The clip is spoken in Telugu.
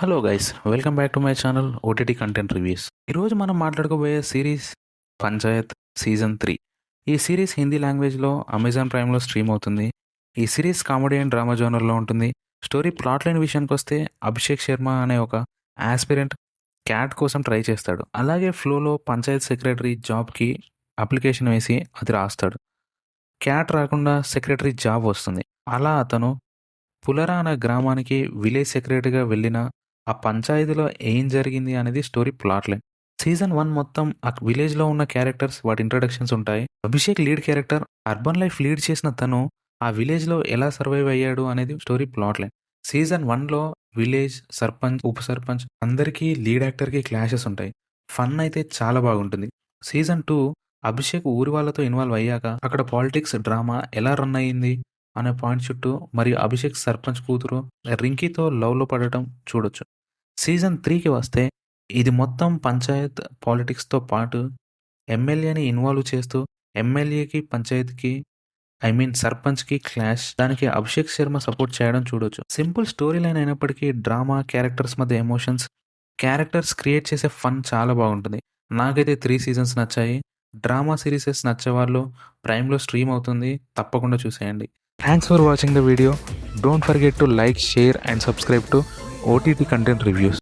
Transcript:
Hello guys, welcome back to my channel OTT content reviews. ఈరోజు మనం మాట్లాడుకోబోయే సిరీస్ పంచాయత్ సీజన్ 3. ఈ సిరీస్ హిందీ లాంగ్వేజ్లో అమెజాన్ ప్రైమ్లో స్ట్రీమ్ అవుతుంది. ఈ సిరీస్ కామెడీ అండ్ డ్రామా జోనర్లో ఉంటుంది. స్టోరీ ప్లాట్ లైన్ విషయానికి వస్తే అభిషేక్ శర్మ అనే ఒక ఆస్పిరెంట్ క్యాట్ కోసం ట్రై చేస్తాడు. అలాగే ఫ్లోలో పంచాయత్ సెక్రటరీ జాబ్కి అప్లికేషన్ వేసి అది రాస్తాడు. క్యాట్ రాకుండా సెక్రటరీ జాబ్ వస్తుంది. అలా అతను పులరా అనే గ్రామానికి విలేజ్ సెక్రటరీగా వెళ్ళిన ఆ పంచాయతీలో ఏం జరిగింది అనేది స్టోరీ ప్లాట్ లైన్. సీజన్ 1 మొత్తం ఆ విలేజ్లో ఉన్న క్యారెక్టర్స్ వాటి ఇంట్రడక్షన్స్ ఉంటాయి. Abhishek lead character. Urban life lead చేసిన తను ఆ విలేజ్లో ఎలా సర్వైవ్ అయ్యాడు అనేది స్టోరీ ప్లాట్ లైన్. సీజన్ 1లో విలేజ్ సర్పంచ్, ఉప సర్పంచ్ అందరికీ లీడ్ యాక్టర్కి క్లాషెస్ ఉంటాయి. ఫన్ అయితే చాలా బాగుంటుంది. సీజన్ 2 అభిషేక్ ఊరి వాళ్ళతో ఇన్వాల్వ్ అయ్యాక అక్కడ పాలిటిక్స్ డ్రామా ఎలా రన్ అయ్యింది అనే పాయింట్ చుట్టూ మరియు అభిషేక్ సర్పంచ్ కూతురు రింకీతో లవ్లో పడటం చూడొచ్చు. సీజన్ 3కి వస్తే ఇది మొత్తం పంచాయత్ పాలిటిక్స్తో పాటు ఎమ్మెల్యేని ఇన్వాల్వ్ చేస్తూ ఎమ్మెల్యేకి పంచాయత్కి సర్పంచ్కి క్లాష్. దానికి అభిషేక్ శర్మ సపోర్ట్ చేయడం చూడొచ్చు. సింపుల్ స్టోరీ లైన్ అయినప్పటికీ డ్రామా, క్యారెక్టర్స్ మధ్య ఎమోషన్స్, క్యారెక్టర్స్ క్రియేట్ చేసే ఫన్ చాలా బాగుంటుంది. నాకైతే 3 సీజన్స్ నచ్చాయి. డ్రామా సిరీసెస్ నచ్చేవాళ్ళు ప్రైమ్లో స్ట్రీమ్ అవుతుంది, తప్పకుండా చూసేయండి. Thanks for watching the video. Don't forget to like, share and subscribe to OTT content reviews.